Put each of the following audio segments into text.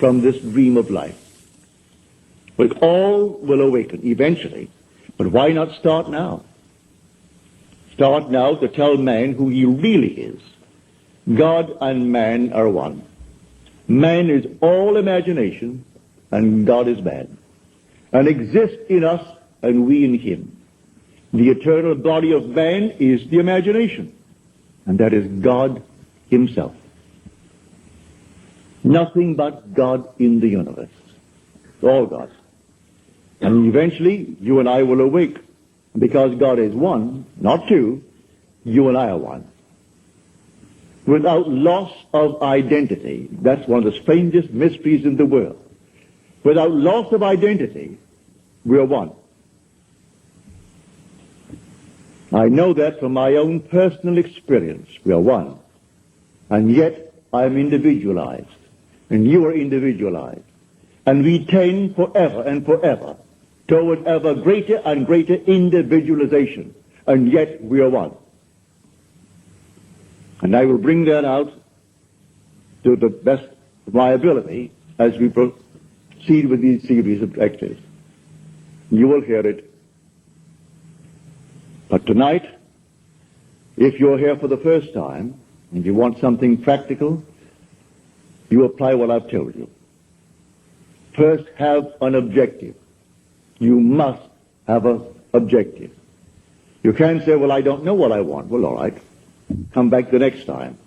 from this dream of life. But all will awaken eventually. But why not start now? Start now to tell man who he really is. God and man are one. Man is all imagination, and God is man, and exists in us and we in him. The eternal body of man is the imagination, and that is God himself. Nothing but God in the universe. All God. And eventually, you and I will awake. Because God is one, not two, you and I are one. Without loss of identity, that's one of the strangest mysteries in the world. Without loss of identity, we are one. I know that from my own personal experience. We are one. And yet, I am individualized. And you are individualized. And we tend forever and forever toward ever greater and greater individualization. And yet, we are one. And I will bring that out to the best of my ability as we proceed with these series of lectures. You will hear it. But tonight, if you're here for the first time and you want something practical, you apply what I've told you. First, have an objective. You must have an objective. You can't say, well, I don't know what I want. Well, all right. Come back the next time.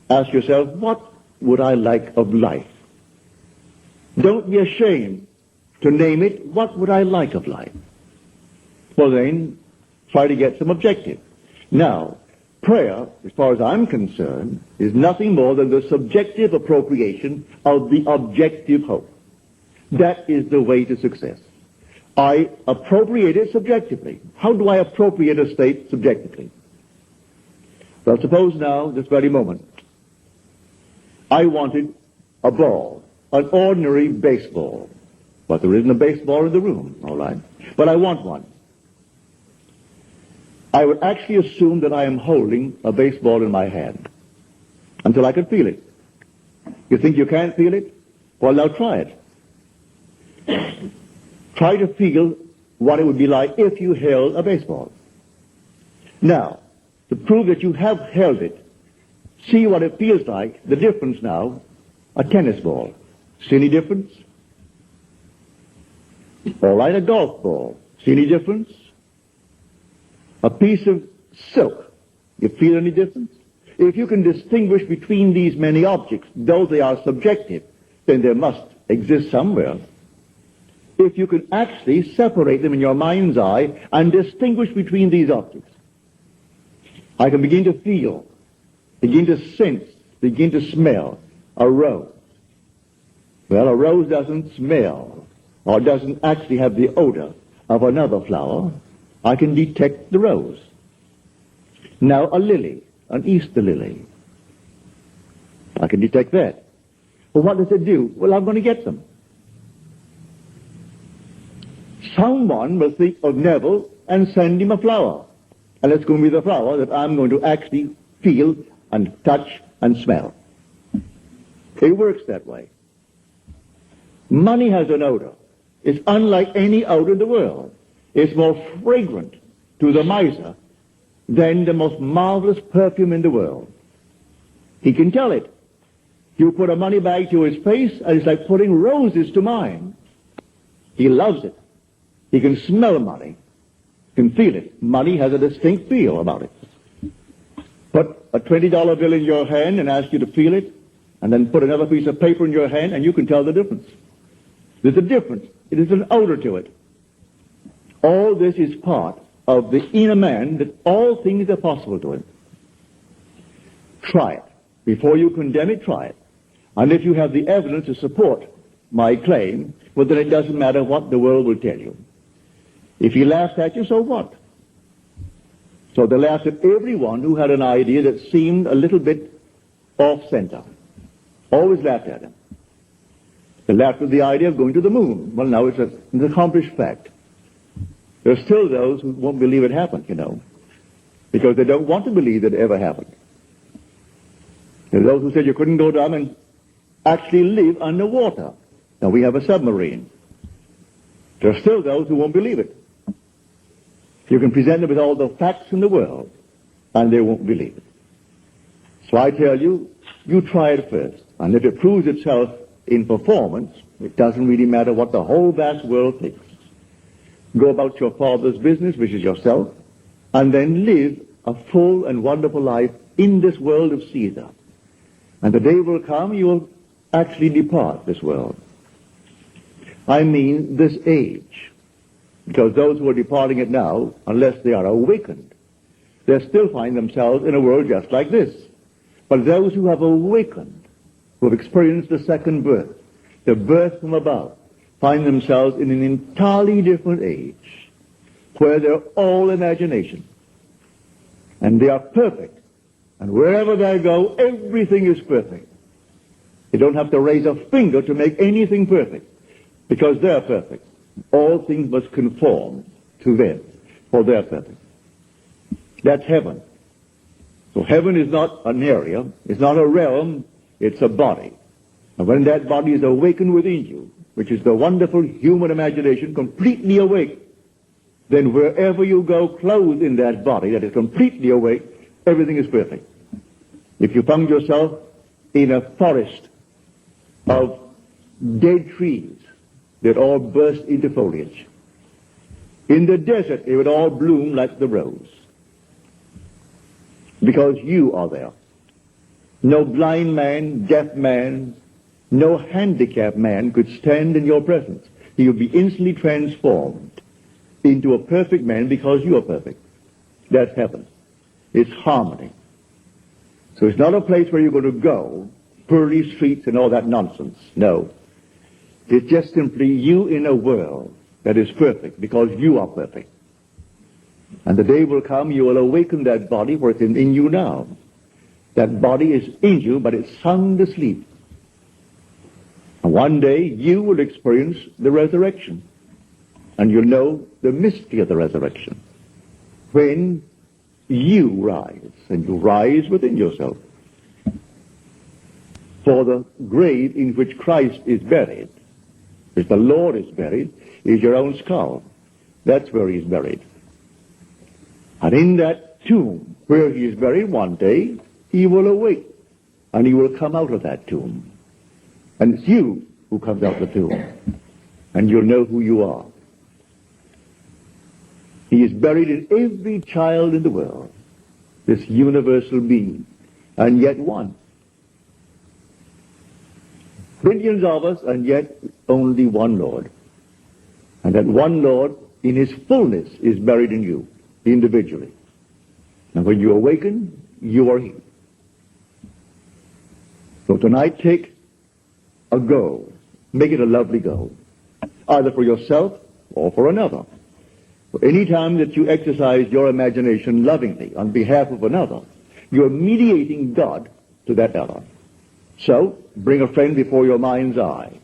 Ask yourself, what would I like of life? Don't be ashamed to name it. What would I like of life? Well, then, try to get some objective. Now, prayer, as far as I'm concerned, is nothing more than the subjective appropriation of the objective hope. That is the way to success. I appropriate it subjectively. How do I appropriate a state subjectively? Well, suppose now, this very moment, I wanted a ball, an ordinary baseball. But there isn't a baseball in the room, all right? But I want one. I would actually assume that I am holding a baseball in my hand until I can feel it. You think you can't feel it? Well, now try it. Try to feel what it would be like if you held a baseball. Now, to prove that you have held it, see what it feels like, the difference now, a tennis ball. See any difference? All right, a golf ball. See any difference? A piece of silk. You feel any difference? If you can distinguish between these many objects, though they are subjective, then there must exist somewhere. If you can actually separate them in your mind's eye and distinguish between these objects, I can begin to feel, begin to sense, begin to smell a rose. Well, a rose doesn't smell or doesn't actually have the odor of another flower. I can detect the rose. Now a lily, an Easter lily. I can detect that. Well, what does it do? Well, I'm going to get them. Someone will think of Neville and send him a flower. And it's going to be the flower that I'm going to actually feel and touch and smell. It works that way. Money has an odor. It's unlike any odor in the world. It's more fragrant to the miser than the most marvelous perfume in the world. He can tell it. You put a money bag to his face, and it's like putting roses to mine. He loves it. He can smell money, can feel it. Money has a distinct feel about it. Put a $20 bill in your hand and ask you to feel it, and then put another piece of paper in your hand, and you can tell the difference. There's a difference. It is an odor to it. All this is part of the inner man, that all things are possible to him. Try it. Before you condemn it, try it. And if you have the evidence to support my claim, well, then it doesn't matter what the world will tell you. If he laughs at you, so what? So they laughed at everyone who had an idea that seemed a little bit off-center. Always laughed at him. They laughed at the idea of going to the moon. Well, now it's an accomplished fact. There are still those who won't believe it happened, you know, because they don't want to believe that it ever happened. There are those who said you couldn't go down actually live underwater. Now we have a submarine. There are still those who won't believe it. You can present them with all the facts in the world, and they won't believe it. So I tell you, you try it first. And if it proves itself in performance, it doesn't really matter what the whole vast world thinks. Go about your Father's business, which is yourself, and then live a full and wonderful life in this world of Caesar. And the day will come, you will actually depart this world. I mean this age. Because those who are departing it now, unless they are awakened, they still find themselves in a world just like this. But those who have awakened, who have experienced the second birth, the birth from above, find themselves in an entirely different age, where they're all imagination. And they are perfect. And wherever they go, everything is perfect. They don't have to raise a finger to make anything perfect, because they're perfect. All things must conform to them, for they're perfect. That's heaven. So heaven is not an area, it's not a realm, it's a body. And when that body is awakened within you, which is the wonderful human imagination completely awake, then wherever you go clothed in that body that is completely awake, everything is perfect. If you found yourself in a forest of dead trees, they'd all burst into foliage. In the desert, it would all bloom like the rose. Because you are there. No blind man, deaf man, no handicapped man could stand in your presence. He would be instantly transformed into a perfect man because you are perfect. That's heaven. It's harmony. So it's not a place where you're going to go, pearly streets and all that nonsense. No. It's just simply you in a world that is perfect because you are perfect. And the day will come, you will awaken that body, for it's in you now. That body is in you, but it's sound asleep. And one day you will experience the resurrection. And you'll know the mystery of the resurrection. When you rise, and you rise within yourself. For the grave in which Christ is buried, which the Lord is buried, is your own skull. That's where he's buried. And in that tomb where he is buried, one day he will awake, and he will come out of that tomb. And it's you who comes out of the tomb, and you'll know who you are. He is buried in every child in the world, this universal being, and yet one. Billions of us, and yet only one Lord. And that one Lord, in his fullness, is buried in you, individually. And when you awaken, you are he. So tonight, take a goal. Make it a lovely goal, either for yourself or for another. Any time that you exercise your imagination lovingly on behalf of another, you're mediating God to that other. So, bring a friend before your mind's eye.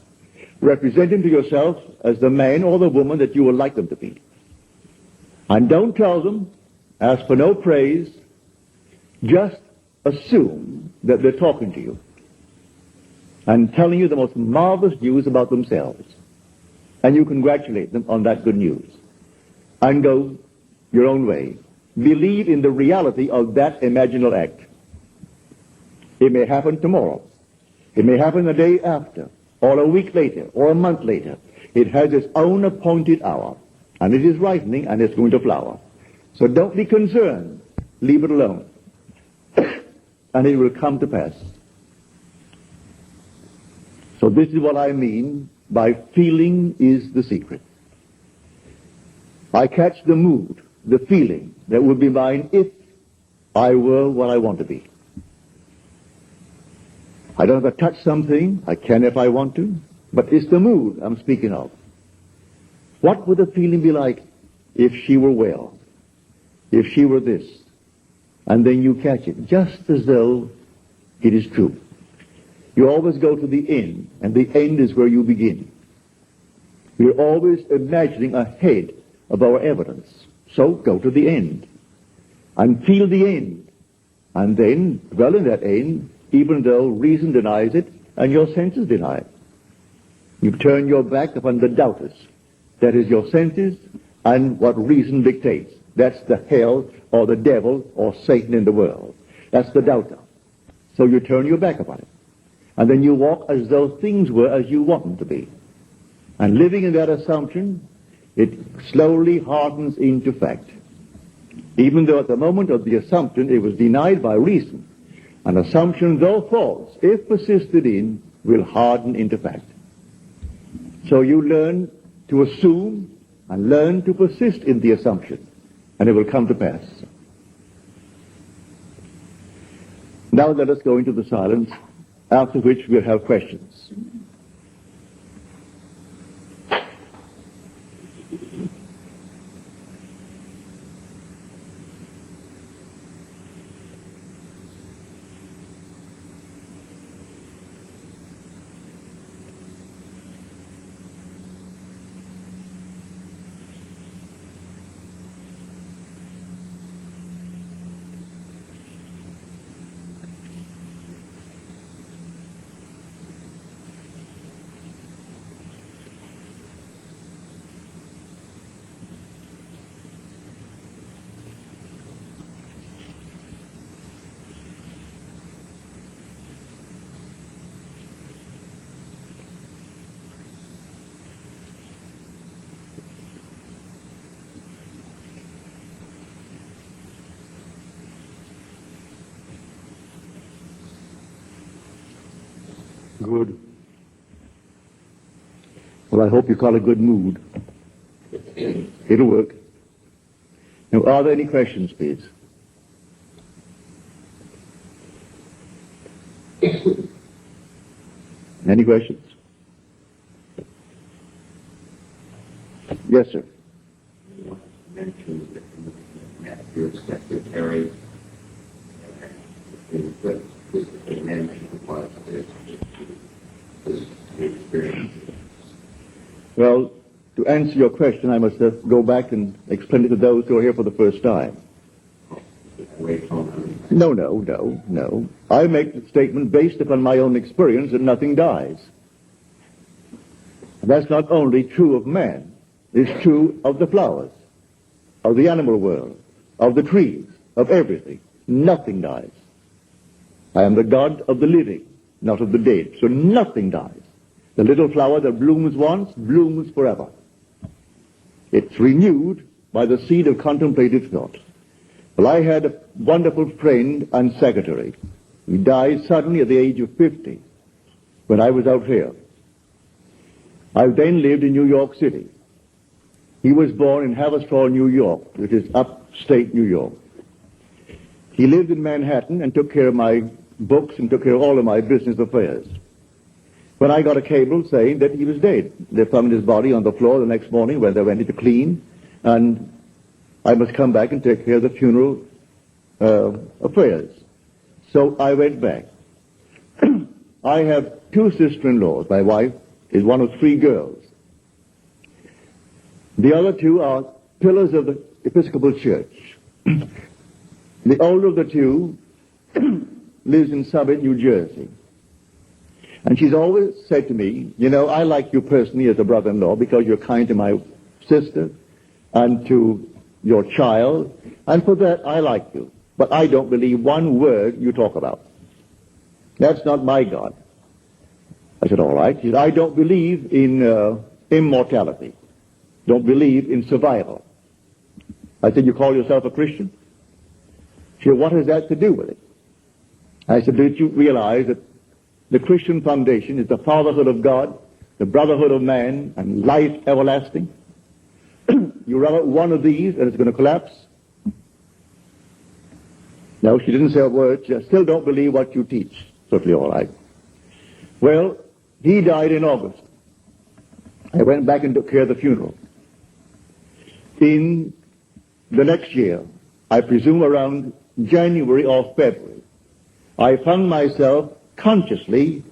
Represent him to yourself as the man or the woman that you would like them to be. And don't tell them, ask for no praise, just assume that they're talking to you and telling you the most marvelous news about themselves. And you congratulate them on that good news. And go your own way. Believe in the reality of that imaginal act. It may happen tomorrow. It may happen the day after, or a week later, or a month later. It has its own appointed hour, and it is ripening, and it's going to flower. So don't be concerned. Leave it alone. And it will come to pass. So this is what I mean by feeling is the secret. I catch the mood, the feeling that would be mine if I were what I want to be. I don't have to touch something. I can if I want to. But it's the mood I'm speaking of. What would the feeling be like if she were well? If she were this? And then you catch it, just as though it is true. You always go to the end, and the end is where you begin. We're always imagining ahead of our evidence. So go to the end and feel the end, and then dwell in that end, even though reason denies it and your senses deny it. You turn your back upon the doubters. That is your senses and what reason dictates. That's the hell or the devil or Satan in the world. That's the doubter. So you turn your back upon it. And then you walk as though things were as you want them to be. And living in that assumption, it slowly hardens into fact. Even though at the moment of the assumption it was denied by reason, an assumption, though false, if persisted in, will harden into fact. So you learn to assume and learn to persist in the assumption, and it will come to pass. Now let us go into the silence, after which we'll have questions. Good. Well, I hope you call it good mood. It'll work. Now, are there any questions, please? Any questions? Yes, sir. You mentioned that your secretary mentioned was this experience. Well, to answer your question, I must go back and explain it to those who are here for the first time. No. I make the statement based upon my own experience that nothing dies. And that's not only true of man, it's true of the flowers, of the animal world, of the trees, of everything. Nothing dies. I am the God of the living, not of the dead. So nothing dies. The little flower that blooms once, blooms forever. It's renewed by the seed of contemplative thought. Well, I had a wonderful friend and secretary. He died suddenly at the age of 50 when I was out here. I then lived in New York City. He was born in Haverstraw, New York, which is upstate New York. He lived in Manhattan and took care of my books and took care of all of my business affairs. When I got a cable saying that he was dead, they found his body on the floor the next morning when they went in to clean, and I must come back and take care of the funeral affairs. So I went back. I have two sister-in-laws. My wife is one of three girls. The other two are pillars of the Episcopal Church. The older of the two lives in Summit, New Jersey. And she's always said to me, you know, I like you personally as a brother-in-law because you're kind to my sister and to your child, and for that I like you. But I don't believe one word you talk about. That's not my God. I said, all right. She said, I don't believe in immortality. Don't believe in survival. I said, you call yourself a Christian? She said, what has that to do with it? I said, did you realize that the Christian foundation is the fatherhood of God, the brotherhood of man, and life everlasting? You run out one of these and it's going to collapse? No, she didn't say a word. She said, I still don't believe what you teach. Certainly all right. Well, he died in August. I went back and took care of the funeral. In the next year, I presume around January or February, I found myself consciously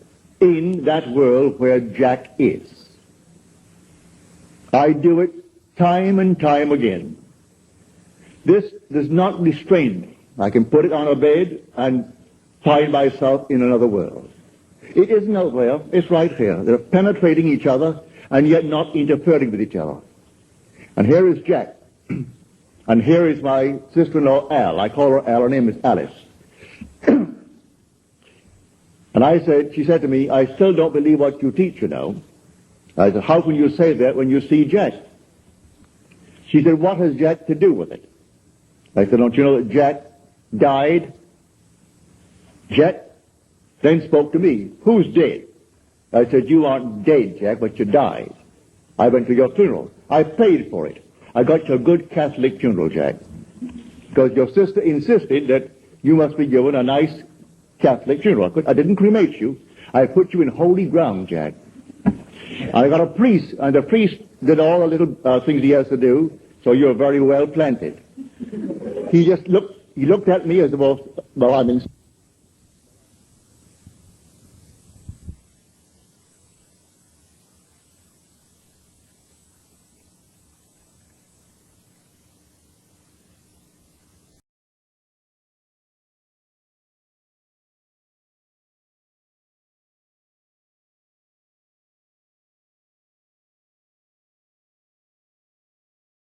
in that world where Jack is. I do it time and time again. This does not restrain me. I can put it on a bed and find myself in another world. It isn't out there. It's right here. They're penetrating each other and yet not interfering with each other. And here is Jack. And here is my sister-in-law, Al. I call her Al. Her name is Alice. And she said to me, I still don't believe what you teach, you know. I said, how can you say that when you see Jack? She said, what has Jack to do with it? I said, don't you know that Jack died? Jack then spoke to me, who's dead? I said, you aren't dead, Jack, but you died. I went to your funeral. I paid for it. I got you a good Catholic funeral, Jack. Because your sister insisted that you must be given a nice Catholic funeral. I didn't cremate you. I put you in holy ground, Jack. I got a priest, and the priest did all the little things he has to do, so you're very well planted. He looked at me as well, I'm in